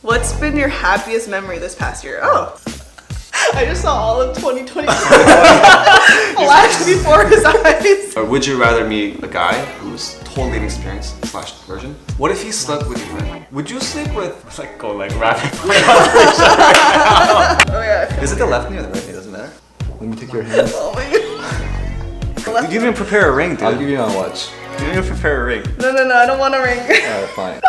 What's been your happiest memory this past year? Oh, I just saw all of 2020 flash before his eyes. Or would you rather meet a guy who's totally inexperienced / virgin? What if he slept with you then? Would you sleep with go rapid fire? Oh yeah. Is it the left knee or the right knee? Doesn't matter. Let me take your hand. Oh my god. You didn't even prepare a ring, dude. I'll give you my watch. You didn't even prepare a ring. No, I don't want a ring. Alright, fine.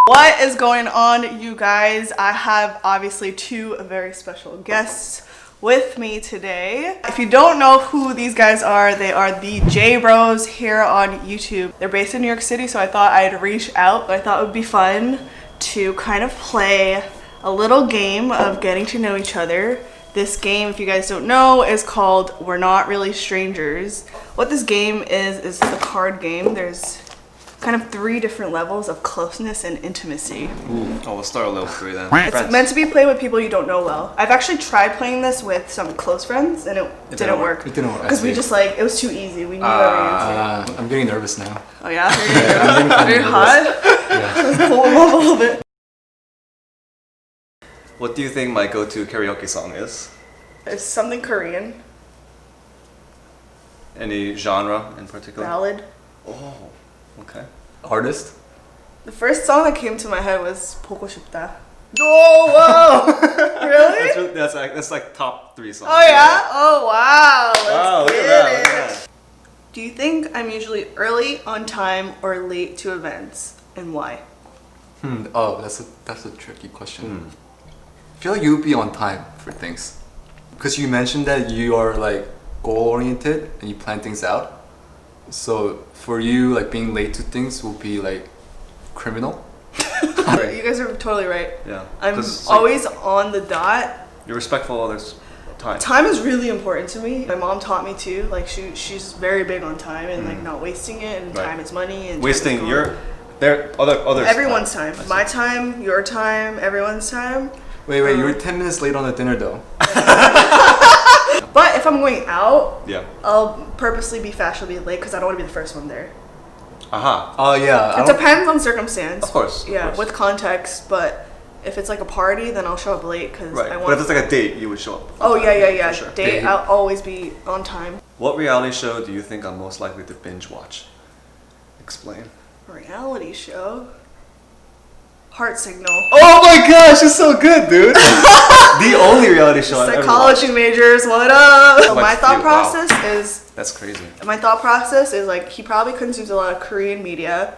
What is going on, you guys? I have obviously two very special guests with me today. If you don't know who these guys are, they are the J-Bros here on YouTube. They're based in New York City, so I thought I'd reach out. I thought it would be fun to kind of play a little game of getting to know each other. This game, if you guys don't know, is called We're Not Really Strangers. What this game is a card game. There's kind of 3 different levels of closeness and intimacy. Ooh. Oh, we'll start a level 3 then. It's meant to be played with people you don't know well. I've actually tried playing this with some close friends and it didn't work. It didn't work. Because we just it was too easy. We knew every answer. I'm getting nervous now. Oh yeah? Are you hot? Yeah. Let's pull them up a little bit. What do you think my go-to karaoke song is? It's something Korean. Any genre in particular? Ballad. Oh, okay. Artist? The first song that came to my head was 보고 싶다. Oh wow! Really? That's like top 3 songs. Oh yeah? Oh wow! Wow, look at that, look at that. Do you think I'm usually early, on time, or late to events, and why? Oh, that's a tricky question. I feel like you would be on time for things. Because you mentioned that you are like goal-oriented and you plan things out. So for you, like being late to things will be like criminal. You guys are totally right. Yeah. I'm always on the dot. You're respectful of others' time. Time is really important to me. My mom taught me too. Like she's very big on time and like not wasting it. And time is money. And wasting others' everyone's time. My time, your time, everyone's time. Wait, you were 10 minutes late on the dinner though. But if I'm going out, yeah, I'll purposely be fashionably late because I don't want to be the first one there. Aha. Oh yeah. It depends on circumstance. Of course. With context. But if it's like a party, then I'll show up late because I want. But if it's like a date, you would show up. Oh yeah. For sure. Date, I'll always be on time. What reality show do you think I'm most likely to binge watch? Explain. Reality show. Heart Signal. Oh my gosh, it's so good, dude. The only reality show I've ever Psychology watched. majors, what up? So my thought process is. That's crazy. My thought process is like he probably consumes a lot of Korean media.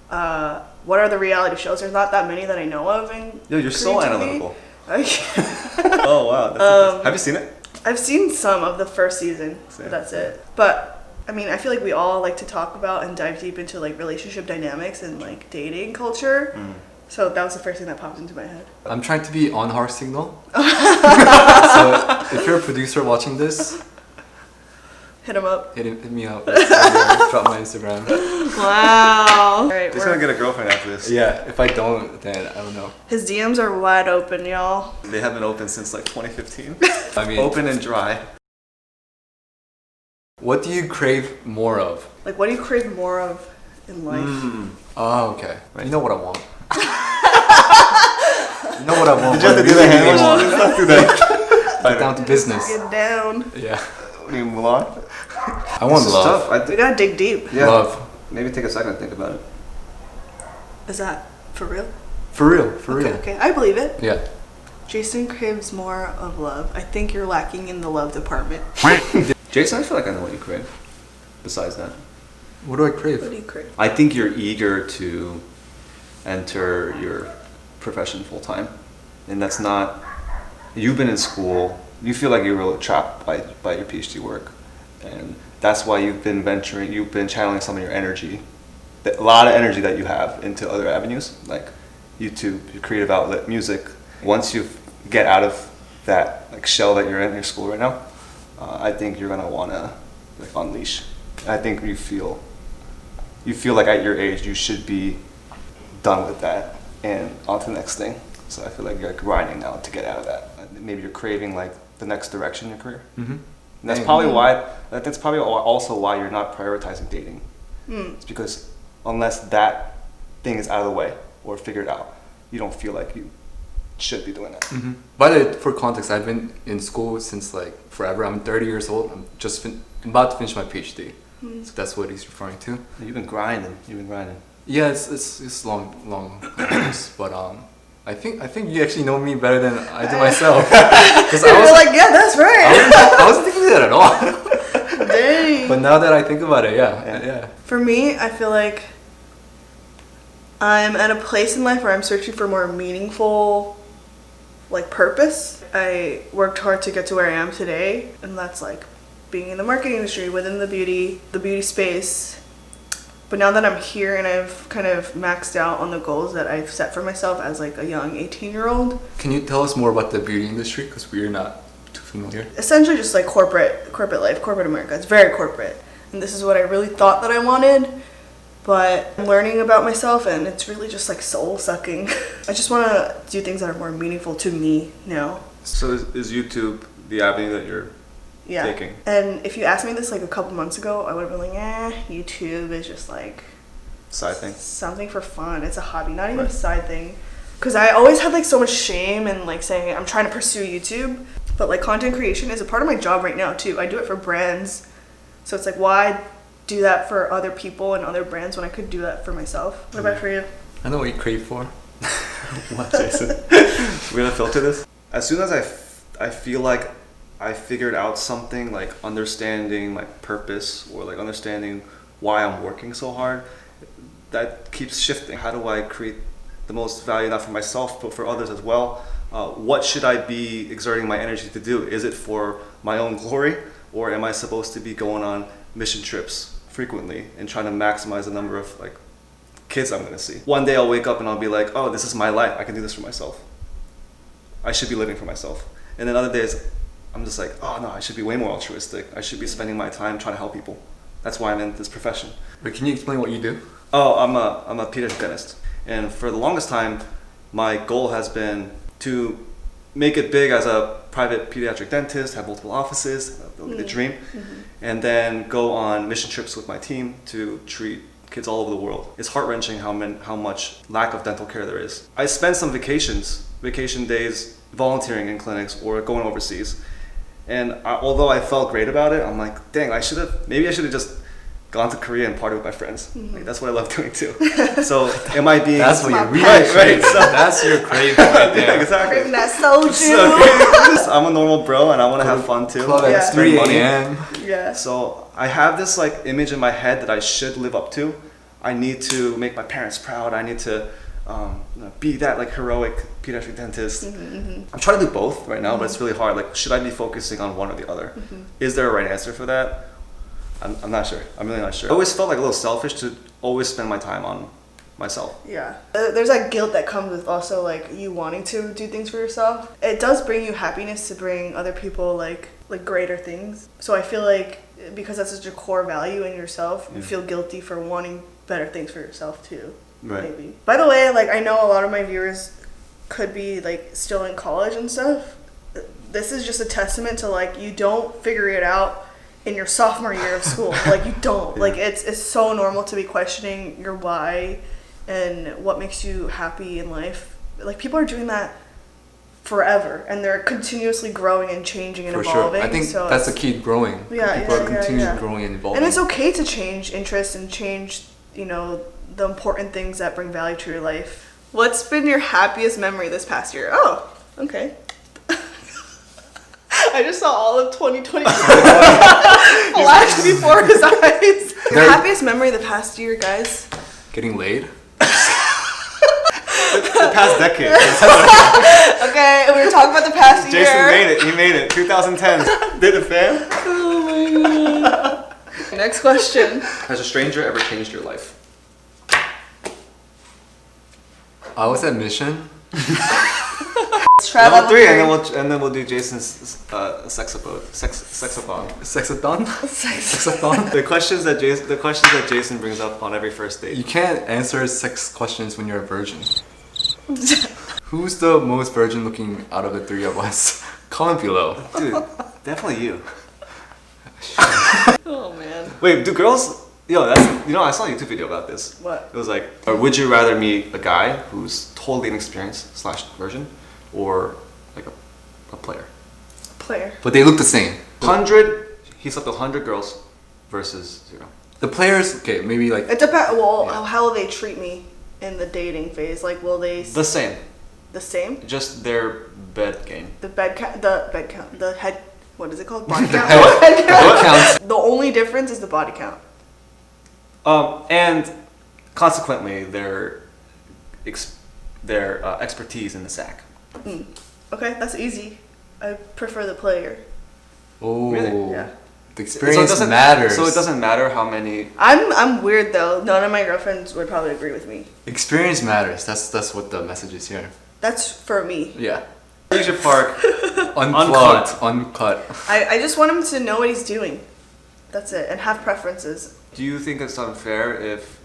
What are the reality shows? There's not that many that I know of. Yo, you're so Korean analytical. TV. Oh wow. Have you seen it? I've seen some of the first season, but that's it. But I mean, I feel like we all like to talk about and dive deep into like relationship dynamics and like dating culture. So that was the first thing that popped into my head. I'm trying to be on Heart Signal. So if you're a producer watching this, hit him up. Hit me up. Drop my Instagram. Wow. All right, He's gonna get a girlfriend after this. Yeah, if I don't, then I don't know. His DMs are wide open, y'all. They have been open since like 2015. I mean, open and dry. What do you crave more of? Like, what do you crave more of in life? Oh, okay. You know what I want. You know what I want. Did you have to do the hand motion? Let's do that. Get down to business. Get down. Yeah. What do you mean, Mulan? I want This is love. tough. We gotta dig deep. Yeah. Love. Maybe take a second to think about it. Is that for real? For real. For real. Okay, I believe it. Yeah. Jason craves more of love. I think you're lacking in the love department. Jason, I feel like I know what you crave. Besides that, What do I crave? What do you crave? I think you're eager to enter your profession full time, and that's not. You've been in school. You feel like you're really trapped by your PhD work, and that's why you've been channeling some of your energy, a lot of energy that you have into other avenues like YouTube, your creative outlet, music. Once you get out of that like shell that you're in your school right now, I think you're gonna wanna like unleash. I think you feel like at your age you should be done with that and on to the next thing. So I feel like you're grinding now to get out of that. Maybe you're craving like the next direction in your career. And that's probably why. That's probably also why you're not prioritizing dating. It's because unless that thing is out of the way or figured out, you don't feel like you should be doing that. By the way, for context, I've been in school since like forever. I'm 30 years old. I'm just about to finish my PhD. So that's what he's referring to. You've been grinding. Yeah, it's long hours, but I think you actually know me better than I do myself. Because I was like, yeah, that's right. I wasn't thinking that at all. Dang. But now that I think about it, yeah. For me, I feel like I'm at a place in life where I'm searching for more meaningful, like, purpose. I worked hard to get to where I am today, and that's like being in the marketing industry, within the beauty space. But now that I'm here and I've kind of maxed out on the goals that I've set for myself as like a young 18-year-old. Can you tell us more about the beauty industry? Because we're not too familiar. Essentially just like corporate life, corporate America. It's very corporate. And this is what I really thought that I wanted. But I'm learning about myself and it's really just like soul sucking. I just want to do things that are more meaningful to me now. So is YouTube the avenue that you're taking? And if you asked me this like a couple months ago, I would have been like, YouTube is just like side thing, something for fun. It's a hobby, not even a side thing. Because I always had like so much shame and like saying I'm trying to pursue YouTube. But like content creation is a part of my job right now too. I do it for brands. So it's like, why do that for other people and other brands when I could do that for myself? What about for you? I know what you crave for. What, Jason? We're gonna filter this. As soon as I feel like I figured out something, like understanding my purpose or like understanding why I'm working so hard, that keeps shifting. How do I create the most value, not for myself but for others as well? What should I be exerting my energy to do? Is it for my own glory, or am I supposed to be going on mission trips frequently and trying to maximize the number of like kids I'm gonna see? One day I'll wake up and I'll be like, oh, this is my life. I can do this for myself. I should be living for myself. And then other days I'm just like, oh no, I should be way more altruistic. I should be spending my time trying to help people. That's why I'm in this profession. But can you explain what you do? Oh, I'm a pediatric dentist. And for the longest time, my goal has been to make it big as a private pediatric dentist, have multiple offices, the dream, and then go on mission trips with my team to treat kids all over the world. It's heart-wrenching how much lack of dental care there is. I spent some vacation days volunteering in clinics or going overseas. And although I felt great about it, I'm like, dang, maybe I should have just gone to Korea and party with my friends. Like, that's what I love doing too. So am I being... That's what you're really right. So that's your craving right there. Yeah, exactly. Craving that soju. So, I'm a normal bro and I want to have fun too. Club at 3 a.m. Yeah. So I have this like image in my head that I should live up to. I need to make my parents proud. I need to be that like heroic pediatric dentist. I'm trying to do both right now, but it's really hard. Like, should I be focusing on one or the other? Is there a right answer for that? I'm not sure. I'm really not sure. I always felt like a little selfish to always spend my time on myself. Yeah. There's that guilt that comes with also like you wanting to do things for yourself. It does bring you happiness to bring other people like greater things. So I feel like because that's such a core value in yourself, you feel guilty for wanting better things for yourself too. Right. Maybe. By the way, like I know a lot of my viewers could be like still in college and stuff. This is just a testament to like you don't figure it out in your sophomore year of school. Like you don't. Like it's so normal to be questioning your why and what makes you happy in life. Like people are doing that forever and they're continuously growing and changing and For evolving. sure. I think so that's the key, growing. People are continuously growing and evolving. And it's okay to change interests and change, the important things that bring value to your life. What's been your happiest memory this past year? Oh, okay. I just saw all of 2020 flash before his eyes. Your happiest memory the past year, guys? Getting laid? The past decade. Okay, we were talking about the past year. Jason made it. He made it. 2010. Did it, fam? Oh my god. Next question. Has a stranger ever changed your life? I was at Mission. Let's try Level 3, and then we'll do Jason's sexathon. Sexathon? Sexathon? The questions that Jason brings up on every first date. You can't answer sex questions when you're a virgin. Who's the most virgin looking out of the three of us? Comment below. Dude, definitely you. Oh man. Wait, do girls Yo, that's I saw a YouTube video about this. What? It was like, or would you rather meet a guy who's totally inexperienced / virgin, or like a player? Player. But they look the same. 100. He slept with 100 girls versus 0. The players, okay, maybe like It depends. Well, Yeah. how will they treat me in the dating phase? Like, will they The same. the same? Just their bed game. The bed count. The head. What is it called? Body count. head counts. The only difference is the body count. And consequently, their expertise in the sack. Okay, that's easy. I prefer the player. Oh, Really? Yeah. the So it experience doesn't- matters. So it doesn't matter how many. I'm weird though. None of my girlfriends would probably agree with me. Experience matters. That's what the message is here. That's for me. Yeah. Freesia Park. Unplugged, uncut. I just want him to know what he's doing. That's it, and have preferences. Do you think it's unfair if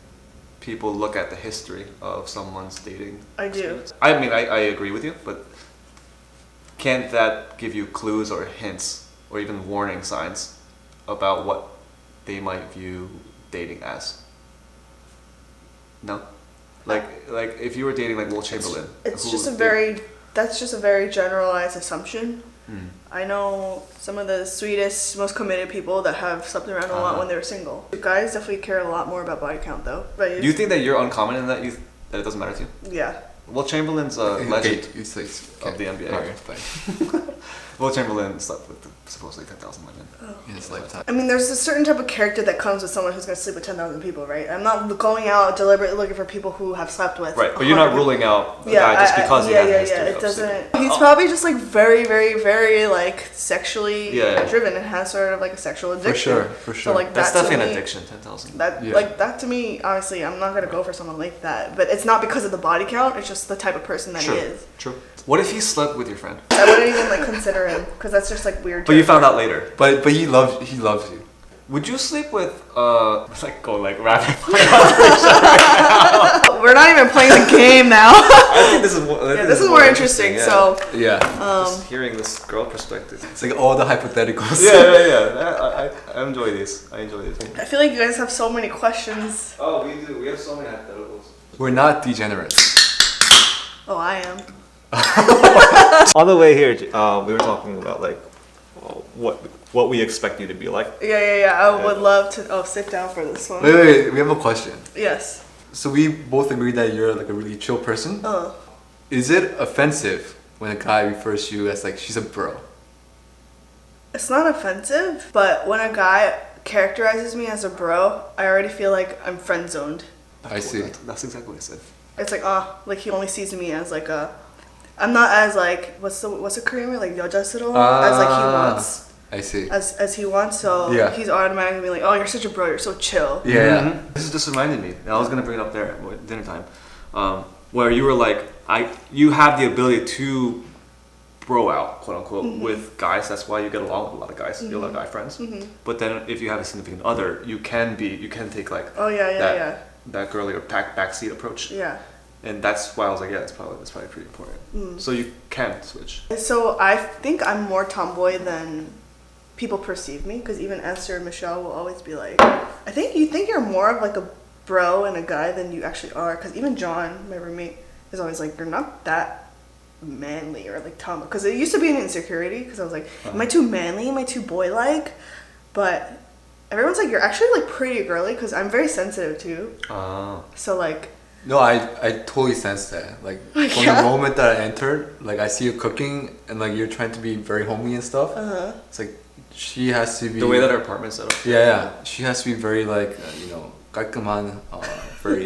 people look at the history of someone's dating? I do. experience? I mean, I agree with you, but can't that give you clues or hints or even warning signs about what they might view dating as? No? Like if you were dating like Will Chamberlain. It's who just a did- very that's just a very generalized assumption. Mm. I know some of the sweetest, most committed people that have slept around a lot when they were single. Guys definitely care a lot more about body count though. But Do you think that you're uncommon in that that it doesn't matter to you? yeah. Will Chamberlain's a legend It's of the NBA. Alright, fine. Will Chamberlain slept with supposedly 10,000 women. In his lifetime. I mean, there's a certain type of character that comes with someone who's gonna sleep with 10,000 people, right? I'm not going out deliberately looking for people who have slept with. Right, but you're not 100 ruling out a guy just because he has a history It of doesn't. sleeping. He's probably just like very, very, very like sexually Yeah. driven and has sort of like a sexual addiction. For sure. So like That's that to definitely an me- addiction, 10,000. That Yeah. like that to me, honestly, I'm not gonna go for someone like that. But it's not because of the body count. It's just the type of person that True, he is. true. What if he slept with your friend? I wouldn't even like consider him because that's just like weird. But you found out later. But he loves you. Would you sleep with like go like rapid fire? We're not even playing the game now. I think this is more, Yeah, this is more interesting. yeah. So Yeah. Just hearing this girl perspective. It's like all the hypotheticals. Yeah. I enjoy these. I enjoy these. I feel like you guys have so many questions. Oh, we do. We have so many hypotheticals. We're not degenerates. Oh, I am. On the way here, we were talking about like what we expect you to be like. Yeah. I would love to. Oh, sit down for this one. Wait, we have a question. Yes. So we both agree that you're like a really chill person. Is it offensive when a guy refers to you as like she's a bro? It's not offensive, but when a guy characterizes me as a bro, I already feel like I'm friend zoned. I see. That's exactly what I said. It's like like he only sees me as like a. I'm not as like what's the Korean word like Yoo Jason Ki as like he wants. I see. As he wants, so Yeah. he's automatically being like, oh, you're such a bro, you're so chill. Yeah. This just reminded me. And I was gonna bring it up there at dinner time, where you were like, you have the ability to bro out, quote unquote, with guys. That's why you get along with a lot of guys. You have a lot of guy friends. But then if you have a significant other, you can take like Oh yeah. that girly or backseat approach. Yeah. And that's why I was like, yeah, that's probably pretty important. So you can switch. So I think I'm more tomboy than people perceive me, because even Esther and Michelle will always be like, I think you think you're more of like a bro and a guy than you actually are, because even John, my roommate, is always like, you're not that manly or like tomboy, because it used to be an insecurity, because I was like, am I too manly, am I too boy-like? But everyone's like, you're actually like pretty girly, because I'm very sensitive too. So like, No, I totally sense that. Like from the moment that I entered, like I see you cooking and like you're trying to be very homely and stuff. It's like she has to be The way that our apartment's set up. Yeah. She has to be very like 깔끔한, very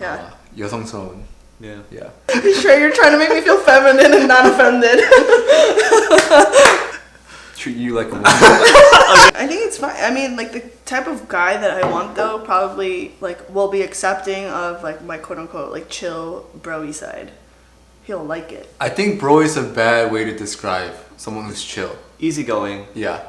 yeah. 여성스러운. Yeah. Yeah. You sure you're trying to make me feel feminine and not offended? Treat you like a woman. I think it's fine. I mean, like the type of guy that I want though probably like will be accepting of like my quote unquote like chill bro-y side. He'll like it. I think bro is a bad way to describe someone who's chill. Easygoing. Yeah.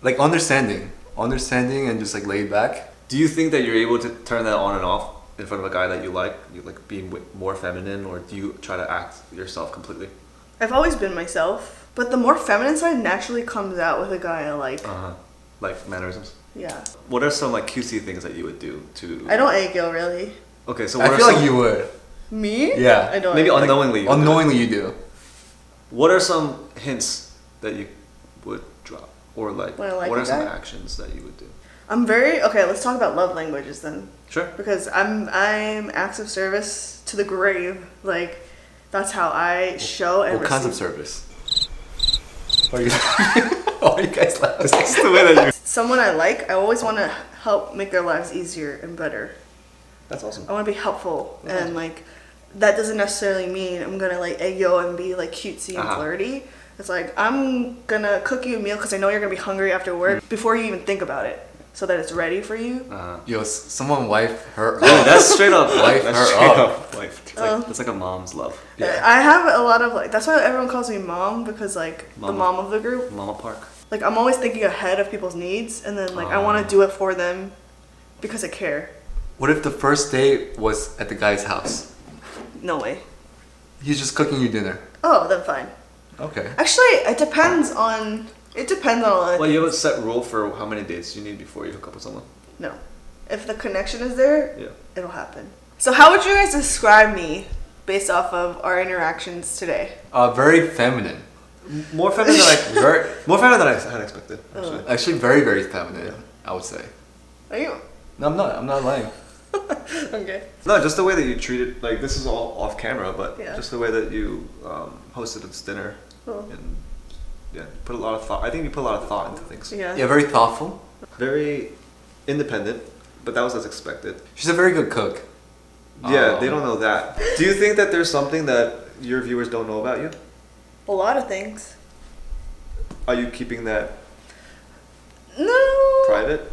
Like understanding and just like laid back. Do you think that you're able to turn that on and off in front of a guy that you like being more feminine, or do you try to act yourself completely? I've always been myself, but the more feminine side naturally comes out with a guy I like. Like mannerisms. Yeah. What are some like cutesy things that you would do to? I don't egg-yo really. Okay, so what I are feel some, like you would. Me? Yeah. I don't. maybe egg-yo. unknowingly. you would. Unknowingly, you do. What are some hints that you would drop, or like, When I like what a are some guy? actions that you would do? I'm very okay. Let's talk about love languages then, Sure. because I'm acts of service to the grave. Like that's how I show and What kinds of receive. service? What are you? What are you guys laughing? That's the way that you. Someone I like, I always want to help make their lives easier and better. That's awesome. I want to be helpful, and like that doesn't necessarily mean I'm gonna like egg yo and be like cutesy and flirty. It's like I'm gonna cook you a meal because I know you're gonna be hungry after work before you even think about it, so that it's ready for you. Yo, someone wife her. Dude, that's straight up. Wife That's her straight up. up. Life. It's like, that's like a mom's love. Yeah. I have a lot of like that's why everyone calls me mom, because like the Mama. mom of the group. Mama Park. Like I'm always thinking ahead of people's needs, and then like I want to do it for them because I care. What if the first date was at the guy's house? No way. He's just cooking you dinner. Oh, then fine. Okay. Actually, it depends on a lot of Well, you have a things. set rule for how many dates you need before you hook up with someone. No. If the connection is there, Yeah. it'll happen. So how would you guys describe me based off of our interactions today? Very feminine. More feminine than more feminine than I had expected. Actually. Actually, very, very feminine. I would say. Are you? No, I'm not. I'm not lying. Okay. No, just the way that you treated. Like this is all off camera, but Yeah. just the way that you hosted this dinner, Oh. and yeah, put a lot of thought. I think you put a lot of thought into things. Yeah. Yeah, very thoughtful. Very independent, but that was as expected. She's a very good cook. Yeah, they don't know that. Do you think that there's something that your viewers don't know about you? A lot of things. Are you keeping that No. private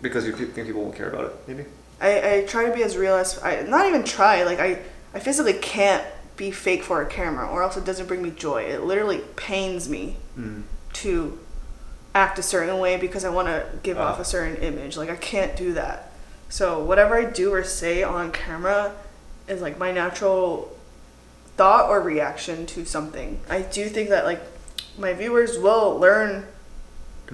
because you think people won't care about it? Maybe. I try to be as real as I not even try. Like I physically can't be fake for a camera, or else it doesn't bring me joy. It literally pains me to act a certain way because I want to give off a certain image. Like I can't do that. So whatever I do or say on camera is like my natural thought or reaction to something. I do think that like my viewers will learn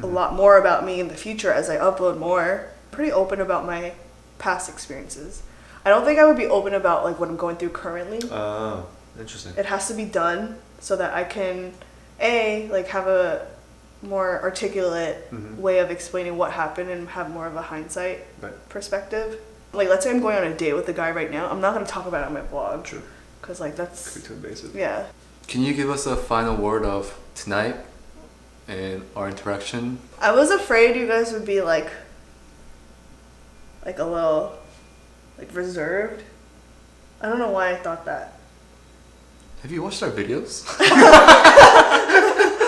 a lot more about me in the future as I upload more. I'm pretty open about my past experiences. I don't think I would be open about like what I'm going through currently. Oh, interesting. It has to be done so that I can like have a more articulate way of explaining what happened and have more of a hindsight perspective. Like let's say I'm going on a date with a guy right now, I'm not going to talk about it on my vlog. True. Because like that's Could be too invasive. yeah. Can you give us a final word of tonight and our interaction? I was afraid you guys would be like a little like reserved. I don't know why I thought that. Have you watched our videos?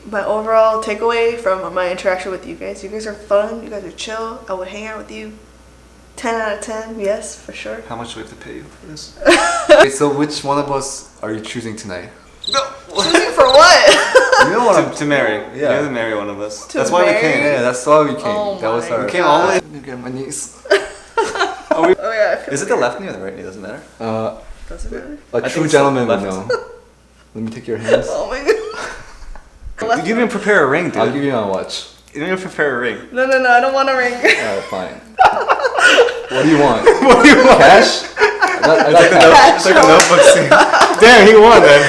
My overall takeaway from my interaction with you guys are fun, you guys are chill. I would hang out with you. 10 out of 10, yes, for sure. How much do we have to pay you for this? Okay, so which one of us are you choosing tonight? No. Choosing for what? You know what To marry. Yeah. You have to marry one of us. To That's why we marry? came. Yeah, that's why we came. Oh that was my our. We came all the way. Let me get my knees. Oh yeah, I feel Is it the left knee or the right knee? Doesn't matter. Doesn't matter. A I true think so. gentleman would Left. know. Let me take your hands. Oh my god. You didn't even prepare a ring, dude. I'll give you my watch. You didn't even prepare a ring. No, I don't want a ring. Alright, fine. What do you want? What do you want? Cash? I got cash. It's like a notebook scene. Damn, he won then.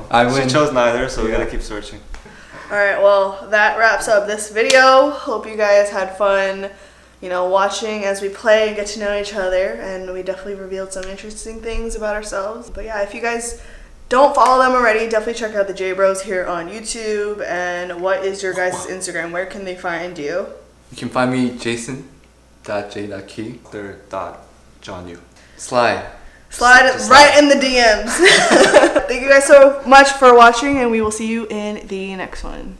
I She win. chose neither, so we gotta keep searching. Alright, well, that wraps up this video. Hope you guys had fun, watching as we play and get to know each other. And we definitely revealed some interesting things about ourselves. But yeah, if you guys don't follow them already, definitely check out the J-Bros here on YouTube. And what is your guys' Instagram? Where can they find you? You can find me Jason.J.Key. They're John Yoo. Slide. Slide Just right in the DMs. Thank you guys so much for watching, and we will see you in the next one.